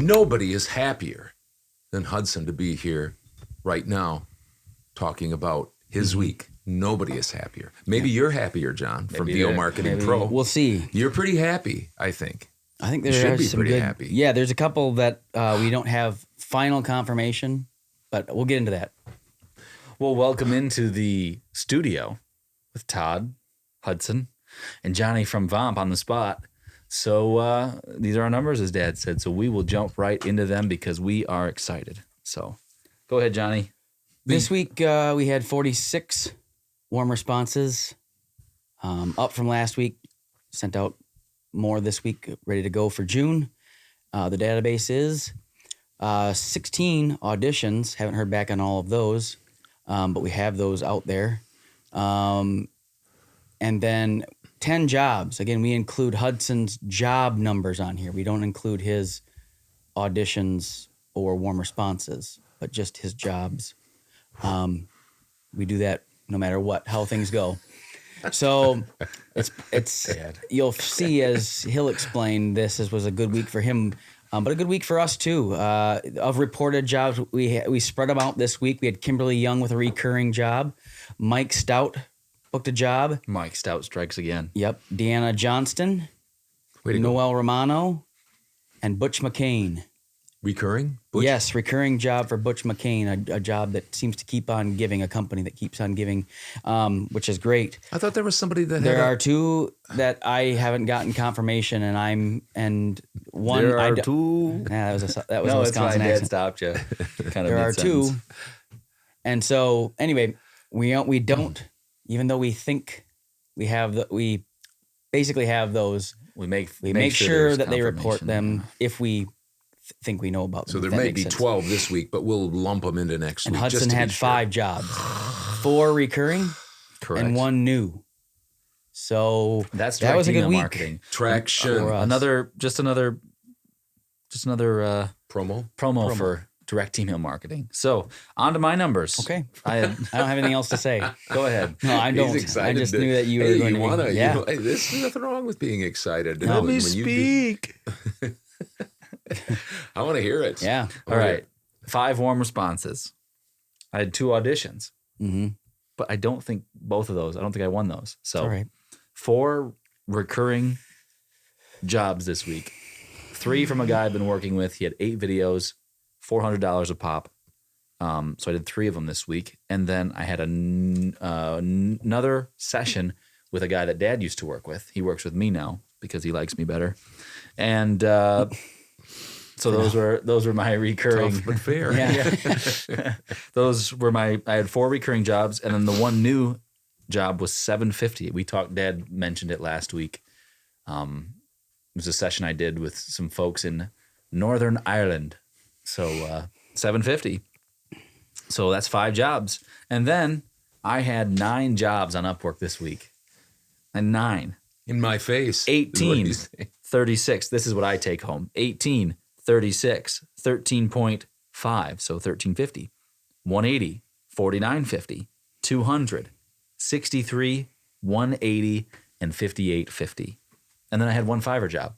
nobody is happier than Hudson to be here right now talking about his week. Nobody is happier. Maybe you're happier, John, from VO Marketing Pro. We'll see. You're pretty happy, I think. I think there You should are be some pretty good. happy. Yeah, there's a couple that we don't have final confirmation, but we'll get into that. Well, welcome into the studio with Todd, Hudson, and Johnny from VOMP on the spot. So these are our numbers, as Dad said. So we will jump right into them because we are excited. So go ahead, Johnny. This week we had 46 warm responses, up from last week. Sent out more this week, ready to go for June. The database is 16 auditions. Haven't heard back on all of those, but we have those out there. And then 10 jobs. Again, we include Hudson's job numbers on here. We don't include his auditions or warm responses, but just his jobs. We do that no matter how things go. So it's you'll see as he'll explain this was a good week for him, but a good week for us too. Of reported jobs, we spread them out this week. We had Kimberly Young with a recurring job. Mike Stout booked a job. Mike Stout strikes again. Yep. Deanna Johnston, Noel Romano, and Butch McCain. Recurring? Butch? Yes, recurring job for Butch McCain, a job that seems to keep on giving, a company that keeps on giving, which is great. I thought there was somebody that There are two that I haven't gotten confirmation, and one There are two. Yeah, that was No, a it's fine. Wisconsin Dad accent. stopped you. Kind of There are mid-sentence. two, and so anyway, we don't, even though we think we basically have those. We make sure there's that they report confirmation. them if we think we know about them. So there if that may makes be sense. 12 this week, but we'll lump them into next And week. Hudson just to had be sure. 5 jobs, 4 recurring Correct. and 1 new. So That's that was a good email week. marketing. Traction. For us. Another promo for direct email marketing. So on to my numbers. Okay. I I don't have anything else to say. go ahead. No, I don't. He's excited. I just knew that you were going to wanna, be. Yeah. hey, there's nothing wrong with being excited. No. When you do- I want to hear it. Yeah. All right. 5 warm responses. I had 2 auditions, Mm-hmm. but I don't think both of those. I don't think I won those. So All right. 4 recurring jobs this week. 3 from a guy I've been working with. He had 8 videos, $400 a pop. So I did 3 of them this week. And then I had another session with a guy that Dad used to work with. He works with me now because he likes me better. And so those were my recurring. Tough but fair. Yeah. Those were I had 4 recurring jobs, and then the one new job was $750. Dad mentioned it last week. It was a session I did with some folks in Northern Ireland. So $750. So that's 5 jobs. And then I had 9 jobs on Upwork this week. And 9. In my face. 18, 36. This is what I take home. 18, 36, 13.5. So 1350. 180, 4950, 200, 63, 180, and 5850. And then I had 1 Fiverr job.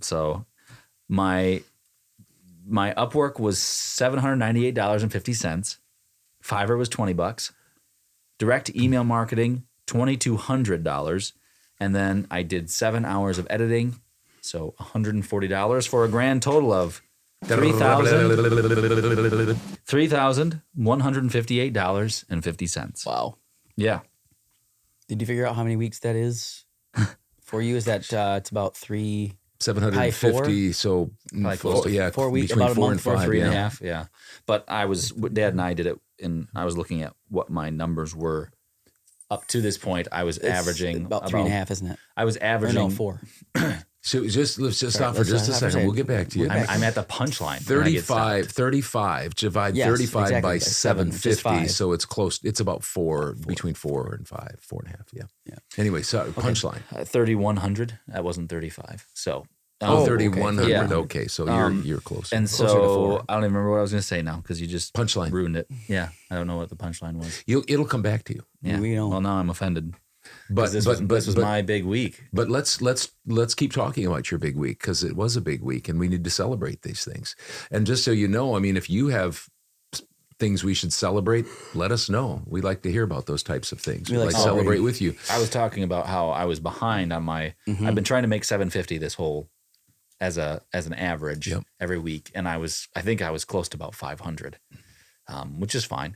So my Upwork was $798.50. Fiverr was $20. Direct email marketing, $2,200. And then I did 7 hours of editing, so $140 for a grand total of $3,158.50. Wow. Yeah. Did you figure out how many weeks that is for you? Is that it's about 3? 750. So Probably close to 4 weeks, between about a 4 and month, 4, 5. 3 and a yeah. half, yeah. But Dad and I did it, and I was looking at what my numbers were up to this point. I was averaging about 3.5, isn't it? I was Or averaging no, 4. So let's just stop for let's just a stop for a second. second. We'll get back to you. I'm at the punchline. when I get 35, divide Yes, 35 exactly, by by 7, which is 750. 5. So it's close. It's about 4, between 4 and 5, 4.5. Yeah. Anyway, so punchline. 3,100. That wasn't 35. So. Oh, okay. 3,100. Yeah. Okay, so you're close. And closer to so 4. I don't even remember what I was going to say now because you just Punchline. ruined it. Yeah, I don't know what the punchline was. It'll come back to you. Yeah. We don't. Well, now I'm offended. But this was my big week. But let's keep talking about your big week, because it was a big week, and we need to celebrate these things. And just so you know, I mean, if you have things we should celebrate, let us know. We like to hear about those types of things. We like to celebrate with you. I was talking about how I was behind on my. I've been trying to make 750 this whole as an average every week, and I think I was close to about 500, which is fine.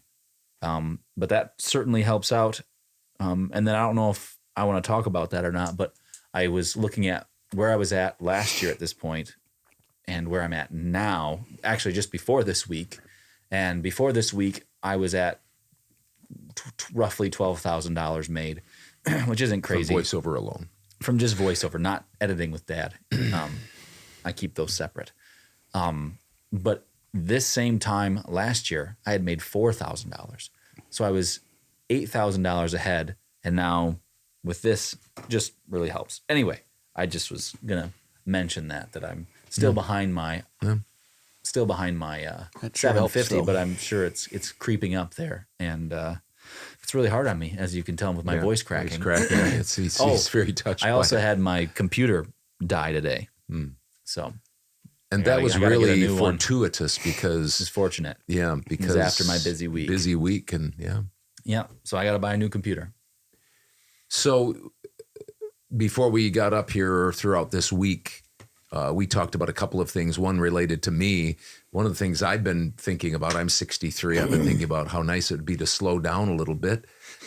But that certainly helps out. And then I don't know if I want to talk about that or not, but I was looking at where I was at last year at this point and where I'm at now, actually just before this week. And before this week, I was at roughly $12,000 made, which isn't crazy. From voiceover alone. From just voiceover, not editing with Dad. I keep those separate. But this same time last year, I had made $4,000. So I was $8,000 ahead. And now with this, just really helps. Anyway, I just was going to mention that I'm still behind my... Still behind my 750, but I'm sure it's creeping up there, and it's really hard on me, as you can tell with my voice cracking. He's very touched. I also had my computer die today, so and that was really fortuitous because it's fortunate. Yeah, because after my busy week, and so I got to buy a new computer. So before we got up here throughout this week. We talked about a couple of things, one related to me. One of the things I've been thinking about, I'm 63, I've been thinking about how nice it would be to slow down a little bit.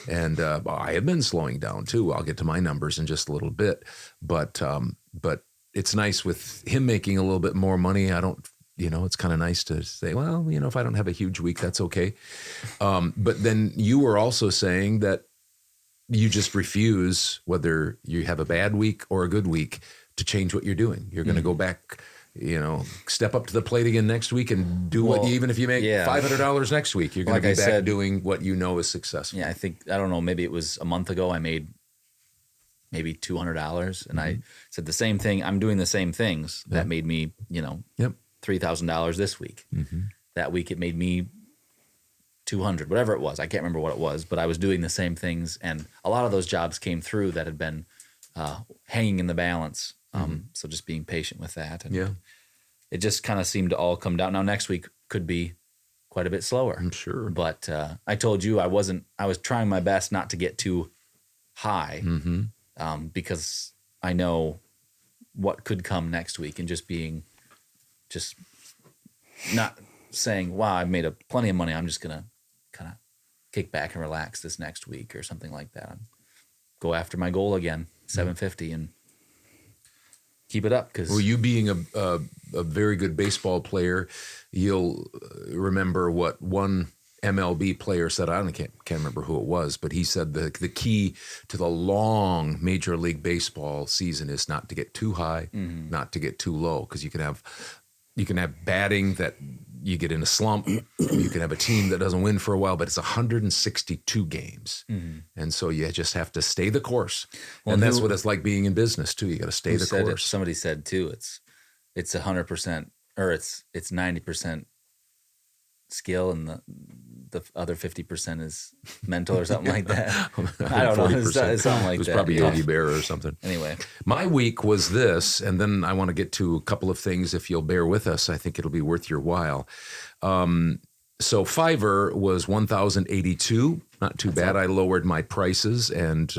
And I have been slowing down too. I'll get to my numbers in just a little bit. But it's nice with him making a little bit more money. It's kind of nice to say, well, if I don't have a huge week, that's okay. But then you were also saying that you just refuse, whether you have a bad week or a good week, to change what you're doing. You're going to go back, step up to the plate again next week and do even if you make $500 next week, you're going to be back doing what you know is successful. Yeah, I don't know, maybe it was a month ago I made maybe $200 and I said the same thing. I'm doing the same things that made me, $3,000 this week. That week it made me 200, whatever it was. I can't remember what it was, but I was doing the same things. And a lot of those jobs came through that had been hanging in the balance. So just being patient with that. And it just kind of seemed to all come down. Now next week could be quite a bit slower. I'm sure. But I told you I was trying my best not to get too high because I know what could come next week, and just not saying, wow, I've made plenty of money. I'm just going to kind of kick back and relax this next week or something like that. Go after my goal again, 750, and keep it up. Well, you being a very good baseball player, you'll remember what one MLB player said. I can't remember who it was, but he said the key to the long Major League Baseball season is not to get too high, not to get too low, because you can have batting that you get in a slump. You can have a team that doesn't win for a while, but it's 162 games. And so you just have to stay the course. Well, and that's what it's like being in business too. You got to stay the course. Somebody said too, it's 100% or it's 90% skill and the other 50% is mental or something like that. I don't know. It's something like that. It was probably Yogi Bear or something. Anyway. My week was this, and then I want to get to a couple of things. If you'll bear with us, I think it'll be worth your while. So Fiverr was $1,082. Not too bad. I lowered my prices, and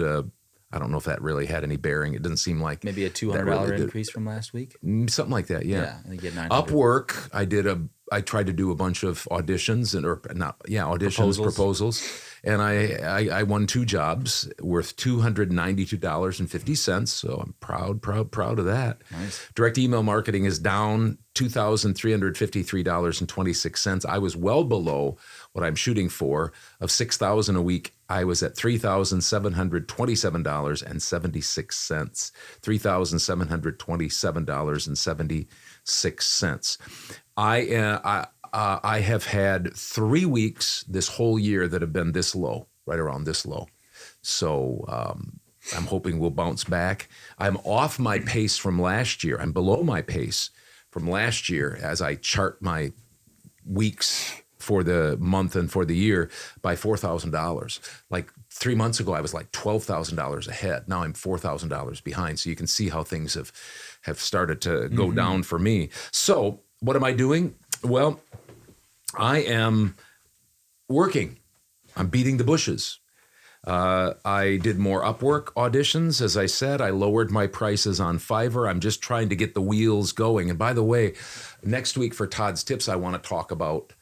I don't know if that really had any bearing. It doesn't seem like maybe a $200 increase from last week. Something like that. Yeah. I think you had $900. Upwork, I tried to do a bunch of auditions proposals, and I won 2 jobs worth $292.50. So I'm proud of that. Nice. Direct email marketing is down $2,353.26. I was well below what I'm shooting for of $6,000 a week. I was at $3,727.76. $3,727.76. I have had 3 weeks this whole year that have been this low, right around this low. So I'm hoping we'll bounce back. I'm off my pace from last year. I'm below my pace from last year as I chart my weeks for the month and for the year by $4,000. Like 3 months ago, I was like $12,000 ahead. Now I'm $4,000 behind. So you can see how things have started to go down for me. So what am I doing? Well, I am working. I'm beating the bushes. I did more Upwork auditions. As I said, I lowered my prices on Fiverr. I'm just trying to get the wheels going. And by the way, next week for Todd's Tips, I want to talk about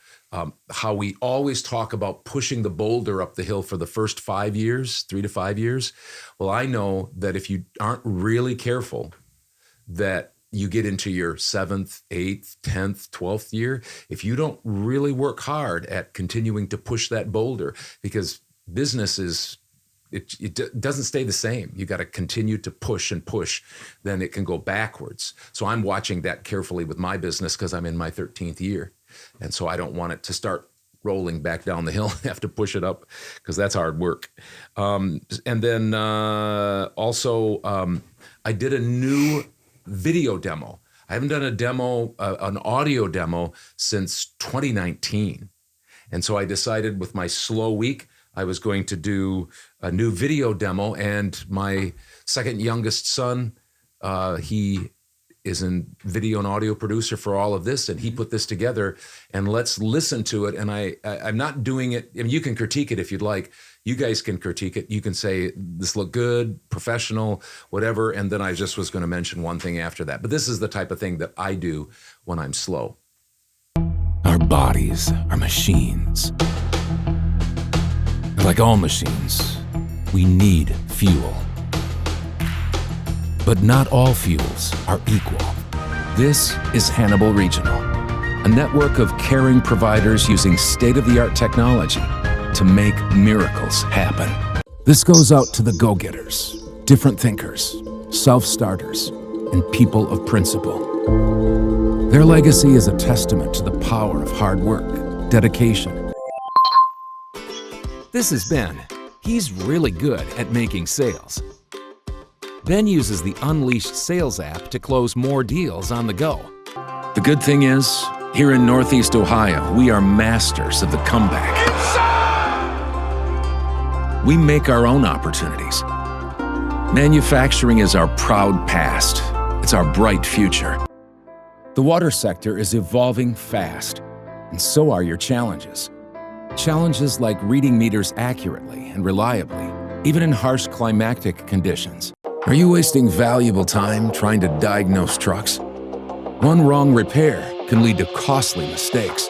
how we always talk about pushing the boulder up the hill for the first 5 years, 3 to 5 years. Well, I know that if you aren't really careful, that you get into your 7th, 8th, 10th, 12th year, if you don't really work hard at continuing to push that boulder, because business is, it doesn't stay the same. You got to continue to push and push, then it can go backwards. So I'm watching that carefully with my business because I'm in my 13th year. And so I don't want it to start rolling back down the hill and have to push it up because that's hard work. And then also I did a new video demo. I haven't done a demo, an audio demo since 2019. And so I decided with my slow week, I was going to do a new video demo, and my second youngest son, he is a video and audio producer for all of this, and he put this together, and let's listen to it. And I'm not doing it, I mean, you can critique it if you'd like. You guys can critique it. You can say, this looked good, professional, whatever, and then I just was gonna mention one thing after that. But this is the type of thing that I do when I'm slow. Our bodies are machines. Like all machines, we need fuel. But not all fuels are equal. This is Hannibal Regional, a network of caring providers using state-of-the-art technology to make miracles happen. This goes out to the go-getters, different thinkers, self-starters, and people of principle. Their legacy is a testament to the power of hard work, dedication. This is Ben. He's really good at making sales. Ben uses the Unleashed Sales app to close more deals on the go. The good thing is, here in Northeast Ohio, we are masters of the comeback. We make our own opportunities. Manufacturing is our proud past. It's our bright future. The water sector is evolving fast, and so are your challenges. Challenges like reading meters accurately and reliably, even in harsh climatic conditions. Are you wasting valuable time trying to diagnose trucks? One wrong repair can lead to costly mistakes.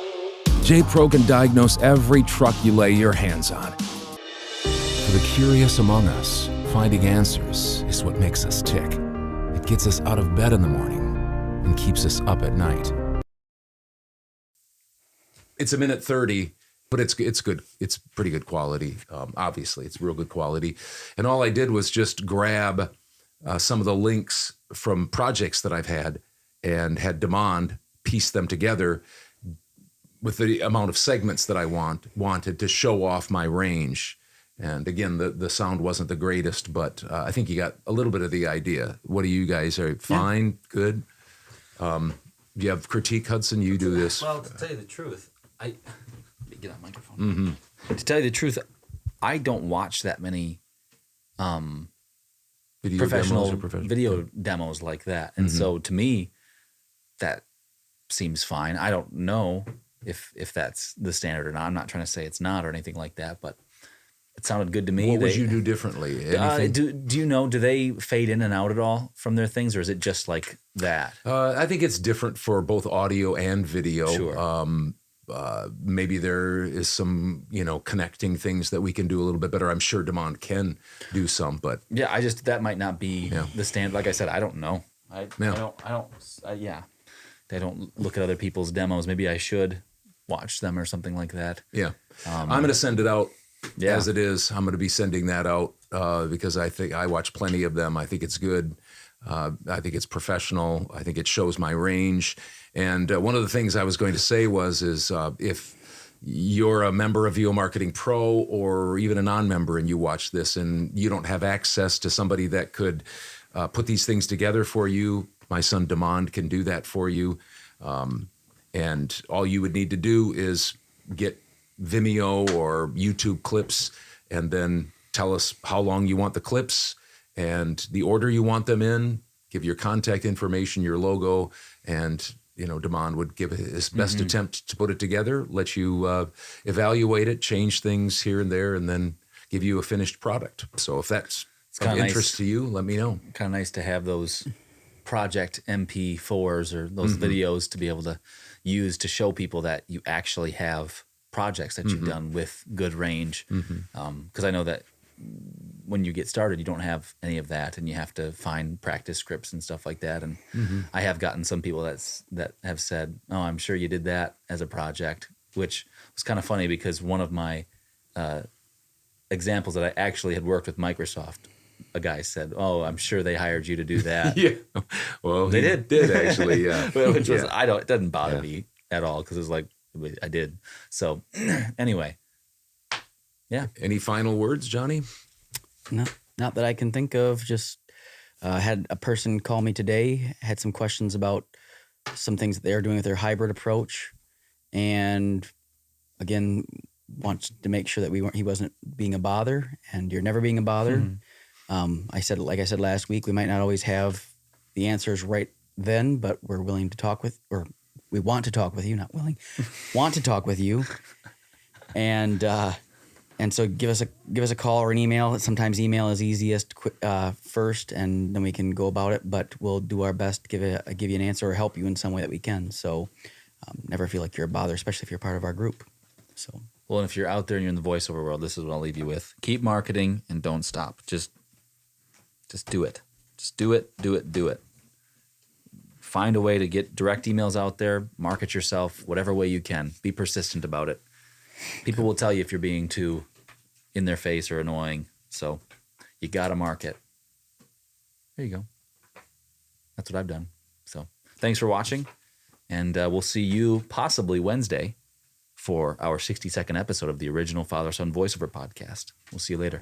J-Pro can diagnose every truck you lay your hands on. For the curious among us, finding answers is what makes us tick. It gets us out of bed in the morning and keeps us up at night. It's a minute 30. But it's good. It's pretty good quality. Obviously, it's real good quality. And all I did was just grab some of the links from projects that I've had and had Demand piece them together with the amount of segments that I wanted to show off my range. And again, the sound wasn't the greatest, but I think you got a little bit of the idea. What do you guys? Are fine? Yeah. Good? Do you have critique, Hudson? You do this. Well, to tell you the truth, get on microphone. Mm-hmm. To tell you the truth, I don't watch that many professional video demos like that. And so to me, that seems fine. I don't know if that's the standard or not. I'm not trying to say it's not or anything like that, but it sounded good to me. What would you do differently? Do you know, do they fade in and out at all from their things, or is it just like that? I think it's different for both audio and video. Sure. Maybe there is some, connecting things that we can do a little bit better. I'm sure Demand can do some, but yeah, that might not be the standard. Like I said, I don't know. I don't look at other people's demos. Maybe I should watch them or something like that. Yeah. I'm going to send it out as it is. I'm going to be sending that out because I think I watch plenty of them. I think it's good. I think it's professional. I think it shows my range. And one of the things I was going to say is if you're a member of VO Marketing Pro or even a non-member and you watch this and you don't have access to somebody that could put these things together for you, my son Demand can do that for you. And all you would need to do is get Vimeo or YouTube clips, and then tell us how long you want the clips and the order you want them in. Give your contact information, your logo, and Damon would give his best attempt to put it together, let you evaluate it, change things here and there, and then give you a finished product. So if that's of interest to you, let me know. Kind of nice to have those project MP4s or those videos to be able to use to show people that you actually have projects that you've done with good range. Because I know that when you get started, you don't have any of that, and you have to find practice scripts and stuff like that. And I have gotten some people that have said, "Oh, I'm sure you did that as a project," which was kind of funny because one of my examples that I actually had worked with Microsoft, a guy said, "Oh, I'm sure they hired you to do that." Yeah, well, they did actually. Yeah, which was it doesn't bother me at all because it's like I did. So anyway, yeah. Any final words, Johnny? No, not that I can think of. Just had a person call me today, had some questions about some things that they are doing with their hybrid approach, and again, wants to make sure that he wasn't being a bother, and you're never being a bother. Like I said last week, we might not always have the answers right then, but we're willing to talk with, or we want to talk with you, not willing, want to talk with you, and so give us a call or an email. Sometimes email is easiest first, and then we can go about it. But we'll do our best to give you an answer or help you in some way that we can. So never feel like you're a bother, especially if you're part of our group. So well, and if you're out there and you're in the voiceover world, this is what I'll leave you with: keep marketing and don't stop. Just do it. Just do it. Do it. Do it. Find a way to get direct emails out there. Market yourself, whatever way you can. Be persistent about it. People will tell you if you're being too in their face or annoying. So you got to market. There you go. That's what I've done. So thanks for watching. And we'll see you possibly Wednesday for our 60-second episode of the original Father-Son Voiceover podcast. We'll see you later.